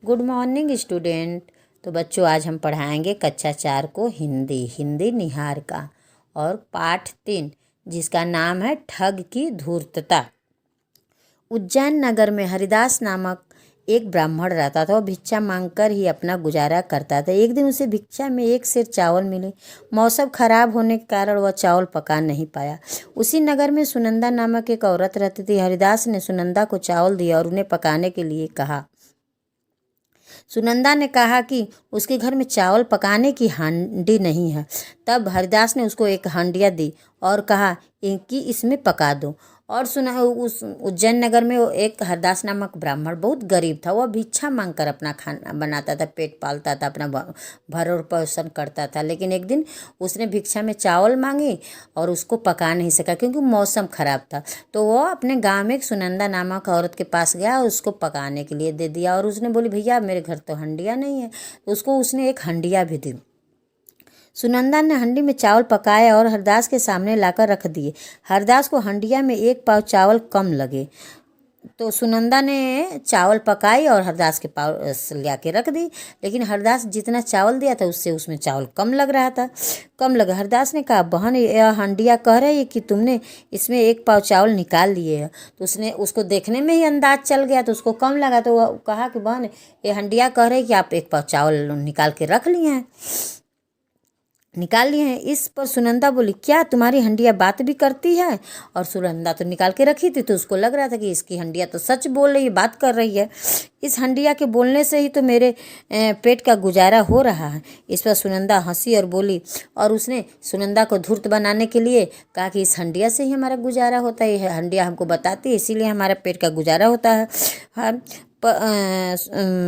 Good morning student. तो बच्चों, आज हम पढ़ाएंगे कक्षा 4 को हिंदी निहार का और पाठ 3, जिसका नाम है ठग की धूर्तता। उज्जैन नगर में हरिदास नामक एक ब्राह्मण रहता था। वह भिक्षा मांगकर ही अपना गुजारा करता था। एक दिन उसे भिक्षा में एक सेर चावल मिले। मौसम खराब होने के कारण वह चावल पका नहीं पाया। उसी नगर में सुनंदा नामक एक औरत रहती थी। हरिदास ने सुनंदा को चावल दिया और उन्हें पकाने के लिए कहा। सुनंदा ने कहा कि उसके घर में चावल पकाने की हांडी नहीं है। तब हरिदास ने उसको एक हांडिया दी और कहा कि इसमें पका दो। और उस उज्जैन नगर में वो एक हरदास नामक ब्राह्मण बहुत गरीब था। वह भिक्षा मांगकर अपना खाना बनाता था, पेट पालता था, अपना भरण पोषण करता था। लेकिन एक दिन उसने भिक्षा में चावल मांगे और उसको पका नहीं सका क्योंकि मौसम खराब था। तो वह अपने गांव में एक सुनंदा नामक औरत के पास गया और उसको पकाने के लिए दे दिया। और उसने बोली, भैया मेरे घर तो हंडिया नहीं है। तो उसको उसने एक हंडिया भी दी। सुनंदा ने हंडी में चावल पकाए और हरदास के सामने लाकर रख दिए। हरदास को हंडिया में एक पाव चावल कम लगे। तो सुनंदा ने चावल पकाई और हरदास के पास ला के रख दी। लेकिन हरदास जितना चावल दिया था उससे उसमें चावल कम लग रहा था, कम लगा। हरदास ने कहा, बहन यह हंडिया कह रही है कि तुमने इसमें एक पाव चावल निकाल लिए है। तो उसको देखने में ही अंदाज चल गया, तो उसको कम लगा। तो वह कहा कि बहन ये हंडिया कह रही है कि आप एक पाव चावल निकाल के रख लिए हैं, निकाल लिए हैं। इस पर सुनंदा बोली, क्या तुम्हारी हंडिया बात भी करती है? और सुनंदा तो निकाल के रखी थी, तो उसको लग रहा था कि इसकी हंडिया तो सच बोल रही है, बात कर रही है। इस हंडिया के बोलने से ही तो मेरे पेट का गुजारा हो रहा है। इस पर सुनंदा हंसी और बोली, और उसने सुनंदा को धूर्त बनाने के लिए कहा कि इस हंडिया से ही हमारा गुजारा होता है, हंडिया हमको बताती है, इसीलिए हमारा पेट का गुजारा होता है।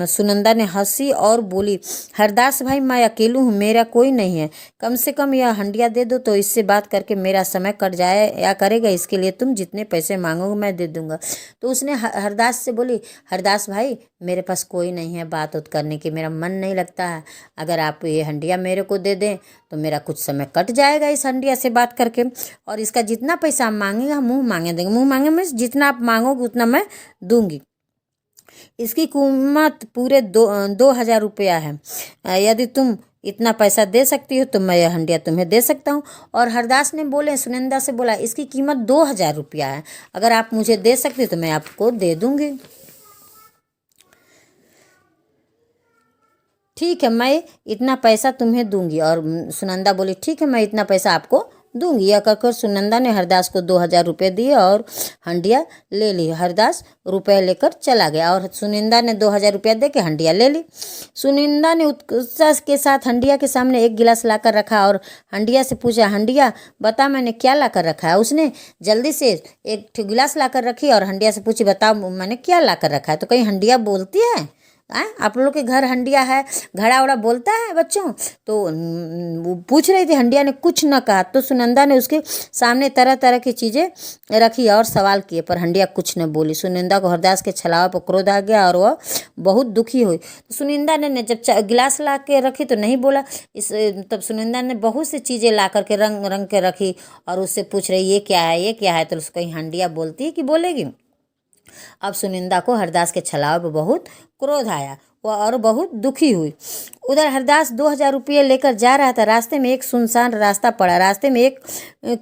सुनंदा ने हंसी और बोली, हरदास भाई मैं अकेलू हूँ, मेरा कोई नहीं है। कम से कम यह हंडिया दे दो तो इससे बात करके मेरा समय कट जाए या करेगा। इसके लिए तुम जितने पैसे मांगोगे मैं दे दूंगा। तो उसने हरदास से बोली, हरदास भाई मेरे पास कोई नहीं है बात उत करने की, मेरा मन नहीं लगता है। अगर आप ये हंडिया मेरे को दे दें तो मेरा कुछ समय कट जाएगा इस हंडिया से बात करके। और इसका जितना पैसा आप मांगेगा मुँह मांगे देंगे। मुँह मांगे में जितना आप मांगोगे उतना मैं दूंगी। इसकी कीमत पूरे 2,000 रुपया है। यदि तुम इतना पैसा दे सकती हो तो मैं यह हंडिया तुम्हें दे सकता हूँ। और हरदास ने बोले, सुनंदा से बोला, इसकी कीमत 2,000 रुपया है। अगर आप मुझे दे सकती हो तो मैं आपको दे दूंगी। ठीक है, मैं इतना पैसा तुम्हें दूंगी। और सुनंदा बोली, ठीक है मैं इतना पैसा आपको दूंगी। यह कहकर सुनंदा ने हरदास को 2,000 रुपये दिए और हंडिया ले ली। हरदास रुपये लेकर चला गया और सुनंदा ने 2,000 रुपया दे के हंडिया ले ली। सुनंदा ने उत्साह के साथ हंडिया के सामने एक गिलास लाकर रखा और हंडिया से पूछा, हंडिया बता मैंने क्या लाकर रखा है। उसने जल्दी से एक गिलास लाकर रखी और हंडिया से पूछी, बताओ मैंने क्या लाकर रखा है। तो कहीं हंडिया बोलती है? आप लोग के घर हंडिया है, घड़ा उड़ा बोलता है बच्चों? तो वो पूछ रही थी। हंडिया ने कुछ न कहा। तो सुनंदा ने उसके सामने तरह तरह की चीज़ें रखी और सवाल किए, पर हंडिया कुछ न बोली। सुनंदा को हरदास के छलावे पर क्रोध आ गया और वह बहुत दुखी हुई। तो सुनंदा ने जब गिलास ला के रखी तो नहीं बोला। तब सुनंदा ने बहुत सी चीज़ें ला करके रंग रंग के रखी और उससे पूछ रही, ये क्या है, ये क्या है? तो उसको कहीं हंडिया बोलती है कि बोलेगी? अब सुनंदा को हरदास के छलावे पर बहुत क्रोध आया और बहुत दुखी हुई। उधर हरदास 2,000 रुपये लेकर जा रहा था। रास्ते में एक सुनसान रास्ता पड़ा। रास्ते में एक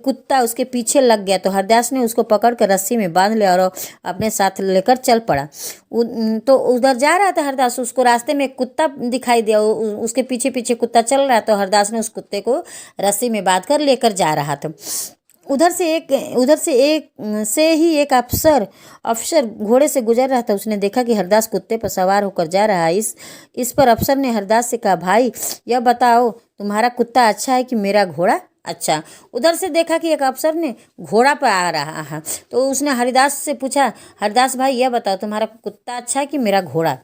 कुत्ता उसके पीछे लग गया। तो हरदास ने उसको पकड़ कर रस्सी में बांध लिया और अपने साथ लेकर चल पड़ा। तो उधर जा रहा था हरदास, उसको रास्ते में एक कुत्ता दिखाई दिया। उसके पीछे पीछे कुत्ता चल रहा। तो हरदास ने उस कुत्ते को रस्सी में बांध कर लेकर जा रहा था। उधर से ही एक अफसर घोड़े से गुजर रहा था। उसने देखा कि हरदास कुत्ते पर सवार होकर जा रहा है। इस पर अफसर ने हरदास से कहा, भाई यह बताओ तुम्हारा कुत्ता अच्छा है कि मेरा घोड़ा अच्छा? उधर से देखा कि एक अफसर ने घोड़ा पर आ रहा है। तो उसने हरदास से पूछा, हरदास भाई यह बताओ तुम्हारा कुत्ता अच्छा है कि मेरा घोड़ा?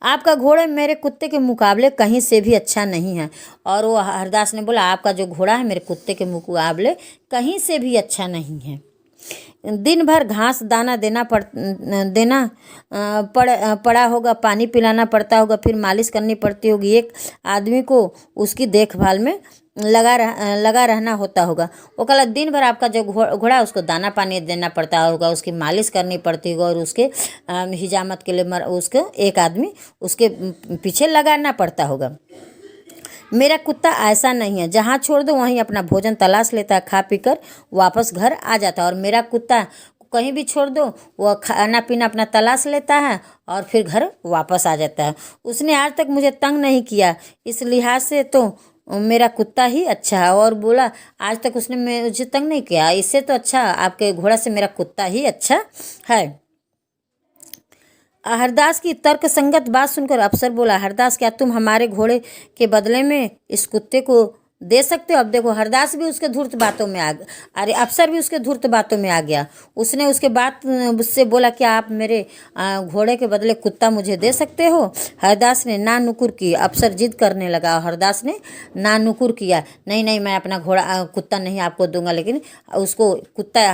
आपका घोड़ा मेरे कुत्ते के मुकाबले कहीं से भी अच्छा नहीं है। और वो हरदास ने बोला, आपका जो घोड़ा है मेरे कुत्ते के मुकाबले कहीं से भी अच्छा नहीं है। दिन भर घास दाना पड़ा होगा, पानी पिलाना पड़ता होगा, फिर मालिश करनी पड़ती होगी। एक आदमी को उसकी देखभाल में लगा रहना होता होगा। वो कल दिन भर आपका जो घोड़ा उसको दाना पानी देना पड़ता होगा, उसकी मालिश करनी पड़ती होगी और उसके हिजामत के लिए उसको एक आदमी उसके पीछे लगाना पड़ता होगा। मेरा कुत्ता ऐसा नहीं है, जहाँ छोड़ दो वहीं अपना भोजन तलाश लेता है, खा पी कर वापस घर आ जाता है। और मेरा कुत्ता कहीं भी छोड़ दो वह खाना पीना अपना तलाश लेता है और फिर घर वापस आ जाता है। उसने आज तक मुझे तंग नहीं किया, इस लिहाज से तो मेरा कुत्ता ही अच्छा है। और बोला आज तक उसने मुझे तंग नहीं किया, इससे तो अच्छा आपके घोड़ा से मेरा कुत्ता ही अच्छा है। हरदास की तर्क संगत बात सुनकर अफसर बोला, हरदास क्या तुम हमारे घोड़े के बदले में इस कुत्ते को दे सकते हो? अब देखो हरदास भी उसके धूर्त बातों में आ गया, अरे अफसर भी उसके धूर्त बातों में आ गया। उसने उसके बात उससे बोला क्या आप मेरे घोड़े के बदले कुत्ता मुझे दे सकते हो? हरदास ने ना नुकुर की। अफसर जिद करने लगा, हरदास ने ना नुकुर किया, नहीं नहीं मैं अपना घोड़ा कुत्ता नहीं आपको दूंगा। लेकिन उसको कुत्ता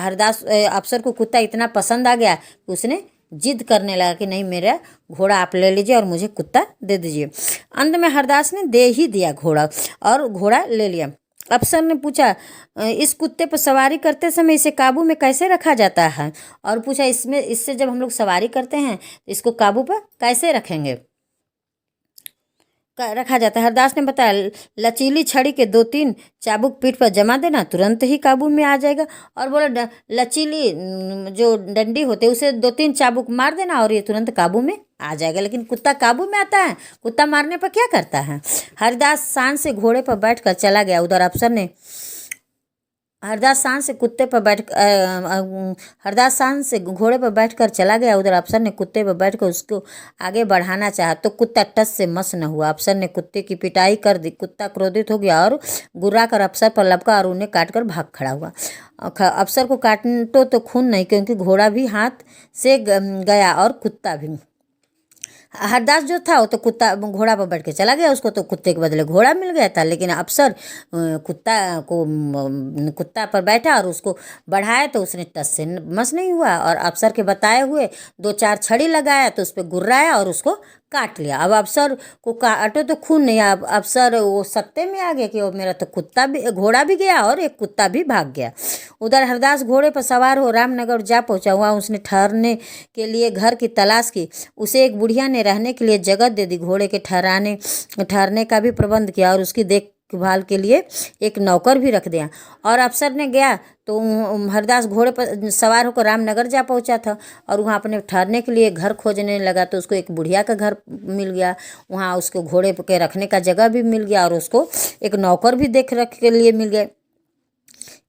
अफसर को कुत्ता इतना पसंद आ गया कि उसने जिद करने लगा कि नहीं मेरा घोड़ा आप ले लीजिए और मुझे कुत्ता दे दीजिए। अंत में हरदास ने दे ही दिया घोड़ा और घोड़ा ले लिया। अफसर ने पूछा इस कुत्ते पर सवारी करते समय इसे काबू में कैसे रखा जाता है? और पूछा इससे जब हम लोग सवारी करते हैं तो इसको काबू पर कैसे रखा जाता है? हरदास ने बताया लचीली छड़ी के 2-3 चाबुक पीठ पर जमा देना, तुरंत ही काबू में आ जाएगा। और बोला लचीली जो डंडी होते उसे 2-3 चाबुक मार देना और ये तुरंत काबू में आ जाएगा। लेकिन कुत्ता काबू में आता है? कुत्ता मारने पर क्या करता है? हरदास शान से घोड़े पर बैठकर चला गया। उधर अफसर ने हरदास शान से घोड़े पर बैठकर चला गया। उधर अफसर ने कुत्ते पर बैठकर उसको आगे बढ़ाना चाहा तो कुत्ता टस से मस न हुआ। अफसर ने कुत्ते की पिटाई कर दी। कुत्ता क्रोधित हो गया और गुर्रा कर अफसर पर लपका और उन्हें काटकर भाग खड़ा हुआ। अफसर को काटो तो खून नहीं, क्योंकि घोड़ा भी हाथ से गया और कुत्ता भी। हरदास जो था वो तो घोड़ा पर बैठ के चला गया, उसको तो कुत्ते के बदले घोड़ा मिल गया था। लेकिन अफसर कुत्ता पर बैठा और उसको बढ़ाया तो उसने टस से मस नहीं हुआ। और अफसर के बताए हुए 2-4 छड़ी लगाया तो उस पर गुर्राया और उसको काट लिया। अब अफसर को काटो तो खून नहीं, अब अफसर वो सत्ते में आ गया कि वो मेरा तो घोड़ा भी गया और एक कुत्ता भी भाग गया। उधर हरदास घोड़े पर सवार हो रामनगर जा पहुंचा। वहाँ उसने ठहरने के लिए घर की तलाश की। उसे एक बुढ़िया ने रहने के लिए जगह दे दी, घोड़े के ठहरने का भी प्रबंध किया और उसकी देखभाल के लिए एक नौकर भी रख दिया। और अफसर ने गया तो हरदास घोड़े पर सवार होकर रामनगर जा पहुंचा था और वहाँ अपने ठहरने के लिए घर खोजने लगा तो उसको एक बुढ़िया का घर मिल गया। वहाँ उसको घोड़े के रखने का जगह भी मिल गया और उसको एक नौकर भी देख रेख के लिए मिल गया।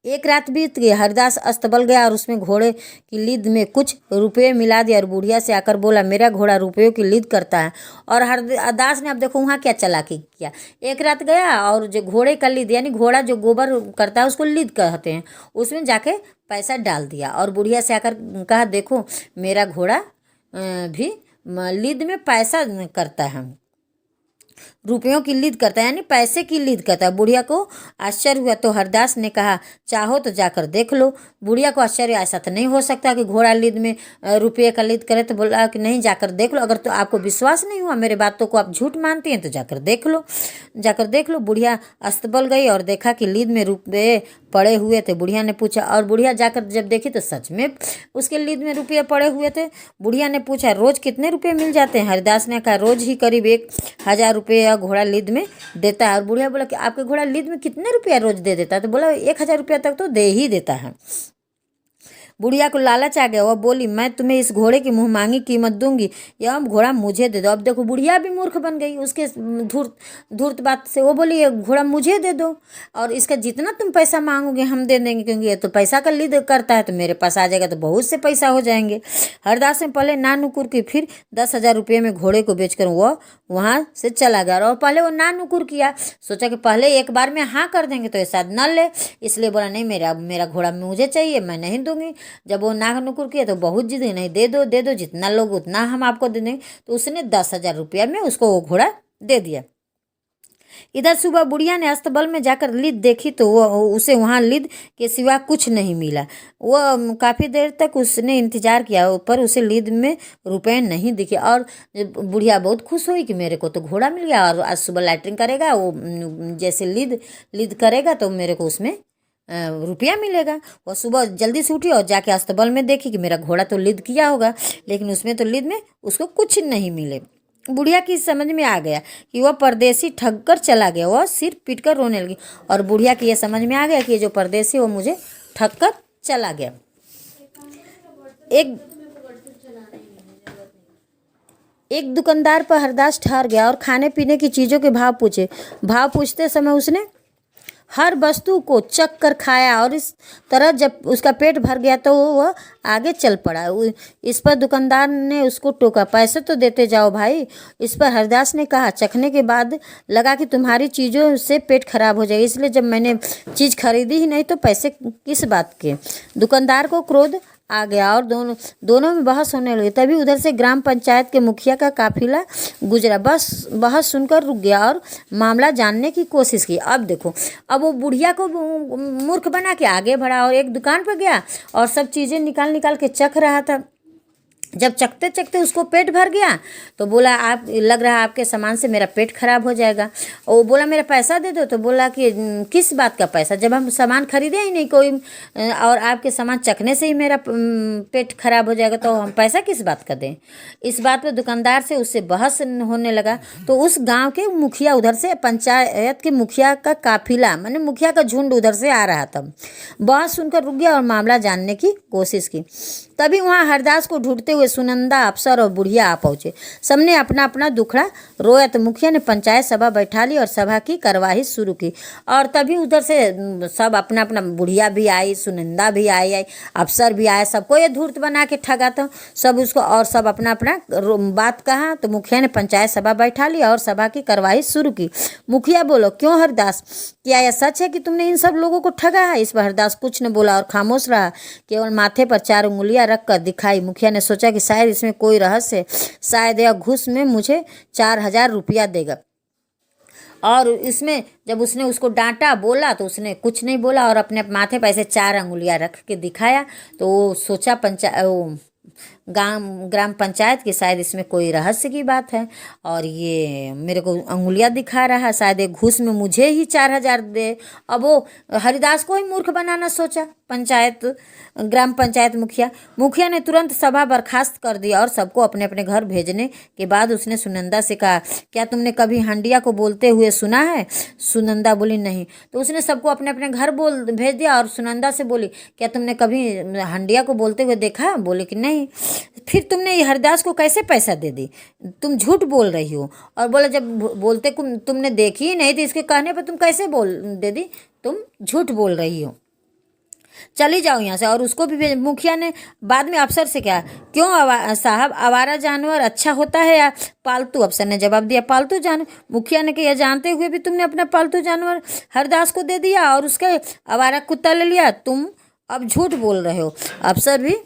एक रात बीत गई। हरदास अस्तबल गया और उसमें घोड़े की लीद में कुछ रुपये मिला दिया और बुढ़िया से आकर बोला मेरा घोड़ा रुपयों की लीद करता है। और हरदास ने अब देखो वहाँ क्या चालाकी किया, एक रात गया और जो घोड़े का लीद यानी घोड़ा जो गोबर करता है उसको लीद कहते हैं, उसमें जाके पैसा डाल दिया। और बुढ़िया से आकर कहा देखो मेरा घोड़ा भी लीद में पैसा करता है, रुपयों की लीद करता है यानी पैसे की लीद करता है। बुढ़िया को आश्चर्य हुआ तो हरदास ने कहा चाहो तो जाकर देख लो। बुढ़िया को आश्चर्य, ऐसा तो नहीं हो सकता कि घोड़ा लीद में रुपये का लीद करे। तो बोला कि नहीं जाकर देख लो, अगर तो आपको विश्वास नहीं हुआ मेरे बातों को आप झूठ मानती हैं तो जाकर देख लो। बुढ़िया अस्तबल गई और देखा कि लीद में रुपये पड़े हुए थे। बुढ़िया ने पूछा और बुढ़िया जाकर जब देखी तो सच में उसके लीद में रुपये पड़े हुए थे। बुढ़िया ने पूछा रोज कितने रुपये मिल जाते हैं? हरदास ने कहा रोज ही करीब 1000 रुपये घोड़ा लीद में देता है। और बुढ़िया बोला कि आपके घोड़ा लीद में कितने रुपया रोज दे देता है? तो बोला 1000 रुपया तक तो दे ही देता है। बुढ़िया को लालच आ गया, वह बोली मैं तुम्हें इस घोड़े की मुँह मांगी कीमत दूंगी या घोड़ा मुझे दे दो। अब देखो बुढ़िया भी मूर्ख बन गई उसके धूर्त बात से। वो बोली ये घोड़ा मुझे दे दो और इसका जितना तुम पैसा मांगोगे हम दे देंगे, क्योंकि ये तो पैसा का लीद करता है तो मेरे पास आ जाएगा तो बहुत से पैसा हो जाएंगे। हरदास ने पहले ना नुकुर की, फिर 10,000 रुपये में घोड़े को बेचकर वह वहाँ से चला गया। और पहले वो ना नुकुर किया, सोचा कि पहले एक बार में हाँ कर देंगे तो ये शायद न ले, इसलिए बोला नहीं मेरा घोड़ा मुझे चाहिए, मैं नहीं दूंगी। जब वो ना नुकुर किया तो बहुत जिद, नहीं दे दो जितना लोग उतना हम आपको दे देंगे। तो उसने 10,000 रुपया में उसको वो घोड़ा दे दिया। इधर सुबह बुढ़िया ने अस्तबल में जाकर लीद देखी तो वो उसे वहाँ लीद के सिवा कुछ नहीं मिला। वो काफ़ी देर तक उसने इंतजार किया पर उसे लीद में रुपए नहीं दिखे। और बुढ़िया बहुत खुश हुई कि मेरे को तो घोड़ा मिल गया, और आज सुबह लैट्रिन करेगा वो, जैसे लीद करेगा तो मेरे को उसमें रुपया मिलेगा। वो सुबह जल्दी से उठी और जाके अस्तबल में देखी कि मेरा घोड़ा तो लीद किया होगा, लेकिन उसमें तो लीद में उसको कुछ नहीं मिले। बुढ़िया की समझ में आ गया कि वह परदेसी ठग कर चला गया। वह सिर पीट कर रोने लगी, और बुढ़िया की यह समझ में आ गया कि ये जो परदेसी वो मुझे ठग कर चला गया। एक दुकानदार पर हरदास ठहर गया और खाने पीने की चीज़ों के भाव पूछे। भाव पूछते समय उसने हर वस्तु को चख कर खाया, और इस तरह जब उसका पेट भर गया तो वह आगे चल पड़ा। इस पर दुकानदार ने उसको टोका, पैसे तो देते जाओ भाई। इस पर हरदास ने कहा, चखने के बाद लगा कि तुम्हारी चीज़ों से पेट खराब हो जाएगा, इसलिए जब मैंने चीज़ खरीदी ही नहीं तो पैसे किस बात के। दुकानदार को क्रोध आ गया और दोनों में बहस होने लगी। तभी उधर से ग्राम पंचायत के मुखिया का काफिला गुजरा। बस बहस सुनकर रुक गया और मामला जानने की कोशिश की। अब देखो, अब वो बुढ़िया को मूर्ख बना के आगे बढ़ा और एक दुकान पर गया और सब चीज़ें निकाल निकाल के चख रहा था। जब चखते चखते उसको पेट भर गया तो बोला, आप लग रहा है आपके सामान से मेरा पेट खराब हो जाएगा। और वो बोला, मेरा पैसा दे दो। तो बोला कि किस बात का पैसा, जब हम सामान खरीदे ही नहीं कोई, और आपके सामान चखने से ही मेरा पेट खराब हो जाएगा, तो हम पैसा किस बात का दें। इस बात पर दुकानदार से उससे बहस होने लगा। तो उस गाँव के मुखिया, उधर से पंचायत के मुखिया का काफिला, माने मुखिया का झुंड उधर से आ रहा था। बहस सुनकर रुक गया और मामला जानने की कोशिश की। तभी वहाँ हरदास को ढूंढते हुए सुनंदा, अफसर और बुढ़िया आ पहुँचे। सबने अपना अपना दुखड़ा रोया तो मुखिया ने पंचायत सभा बैठा ली और सभा की कार्यवाही शुरू की। और तभी उधर से सब अपना अपना, बुढ़िया भी आई, सुनंदा भी आई, अफसर भी आया, सबको ये धूर्त बना के ठगा था सब उसको, और सब अपना अपना बात कहा। तो मुखिया ने पंचायत सभा बैठा ली और सभा की कार्यवाही शुरू की। मुखिया बोलो, क्यों हरदास, क्या यह सच है कि तुमने इन सब लोगों को ठगा है। इस पर हरदास कुछ न बोला और खामोश रहा, केवल माथे पर 4 उंगलियां रख कर दिखाई। मुखिया ने सोचा कि शायद इसमें कोई रहस्य है, शायद यह घूस में मुझे 4000 रुपया देगा। और इसमें जब उसने उसको डांटा, बोला तो उसने कुछ नहीं बोला और अपने माथे पर ऐसे 4 उंगलियां रख के दिखाया। तो वो सोचा ग्राम पंचायत की शायद इसमें कोई रहस्य की बात है, और ये मेरे को अंगुलियां दिखा रहा है, शायद एक घूस में मुझे ही 4000 दे। अब वो हरिदास को ही मूर्ख बनाना सोचा ग्राम पंचायत मुखिया ने तुरंत सभा बर्खास्त कर दिया और सबको अपने अपने घर भेजने के बाद उसने सुनंदा से कहा, क्या तुमने कभी हंडिया को बोलते हुए सुना है। सुनंदा बोली, नहीं। तो उसने सबको अपने अपने घर भेज दिया और सुनंदा से बोली, क्या तुमने कभी हंडिया को बोलते हुए देखा। बोले कि नहीं। फिर तुमने हरदास को कैसे पैसा दे दी, तुम झूठ बोल रही हो। और बोला, जब बोलते तुमने देखी ही नहीं थी, इसके कहने पर तुम कैसे दे दी, तुम झूठ बोल रही हो, चली जाओ यहाँ से। और उसको भी मुखिया ने बाद में अफसर से कहा, क्यों साहब, आवारा जानवर अच्छा होता है या पालतू। अफसर ने जवाब दिया, पालतू जानवर। मुखिया ने कहा, जानते हुए भी तुमने अपना पालतू जानवर हरदास को दे दिया और उसका आवारा कुत्ता ले लिया, तुम अब झूठ बोल रहे हो। अफसर भी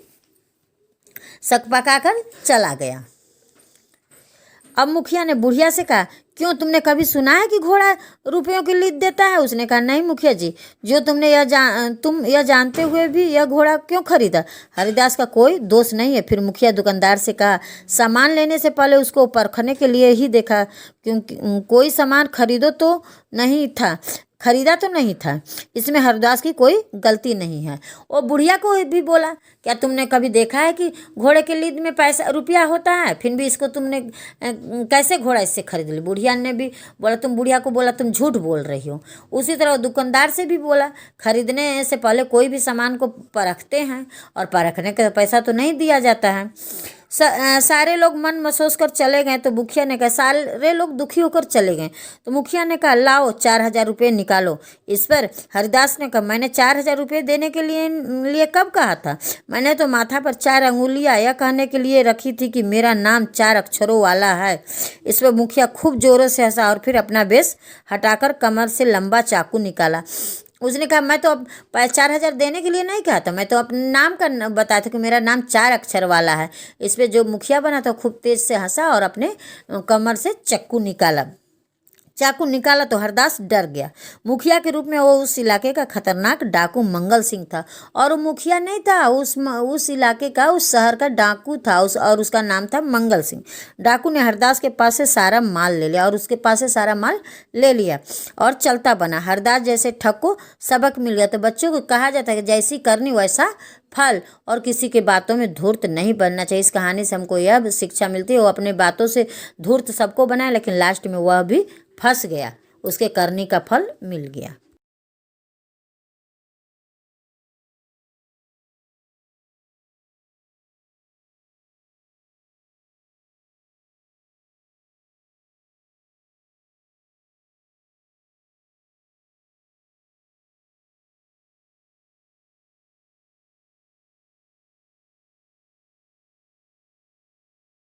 शक पकाकर चला गया। अब मुखिया ने बुढ़िया से कहा, क्यों, तुमने कभी सुना है कि घोड़ा रुपयों की लीद देता है। उसने कहा, नहीं मुखिया जी, जो तुमने तुम यह जानते हुए भी यह घोड़ा क्यों खरीदा। हरिदास का कोई दोष नहीं है। फिर मुखिया दुकानदार से कहा, सामान लेने से पहले उसको परखने के लिए ही देखा, क्योंकि कोई सामान खरीदा तो नहीं था, इसमें हरदास की कोई गलती नहीं है। और बुढ़िया को भी बोला, क्या तुमने कभी देखा है कि घोड़े के लीद में पैसा रुपया होता है, फिर भी इसको तुमने कैसे घोड़ा इससे खरीद ली। बुढ़िया ने भी बोला, बुढ़िया को बोला, तुम झूठ बोल रही हो। उसी तरह दुकानदार से भी बोला, खरीदने से पहले कोई भी सामान को परखते हैं और परखने का पैसा तो नहीं दिया जाता है। सारे लोग मन महसूस कर चले गए। तो मुखिया ने कहा, सारे लोग दुखी होकर चले गए। तो मुखिया ने कहा, लाओ 4000 रुपये निकालो। इस पर हरिदास ने कहा, मैंने 4000 रुपये देने के लिए कब कहा था। मैंने तो माथा पर 4 अंगुलियां यह कहने के लिए रखी थी कि मेरा नाम 4 अक्षरों वाला है। इस पर मुखिया खूब जोरों से हंसा और फिर अपना बेस हटाकर कमर से लंबा चाकू निकाला। उसने कहा, मैं तो अब 4000 देने के लिए नहीं कहा था, मैं तो अपने नाम का बताया था कि मेरा नाम 4 अक्षर वाला है। इस पर जो मुखिया बना था खूब तेज से हंसा और अपने कमर से चाकू निकाला तो हरदास डर गया। मुखिया के रूप में वो उस इलाके का खतरनाक डाकू मंगल सिंह था, और वो मुखिया नहीं था, उस इलाके का, उस शहर का डाकू था, और उसका नाम था मंगल सिंह। डाकू ने हरदास के पास से सारा माल ले लिया, और उसके पास से सारा माल ले लिया और चलता बना। हरदास जैसे ठग को सबक मिल गया। तो बच्चों को कहा जाता है कि जैसी करनी वैसा फल, और किसी के बातों में धूर्त नहीं बनना चाहिए। इस कहानी से हमको यह शिक्षा मिलती है, वो अपने बातों से धूर्त सबको बनाए, लेकिन लास्ट में वह भी फंस गया, उसके करनी का फल मिल गया।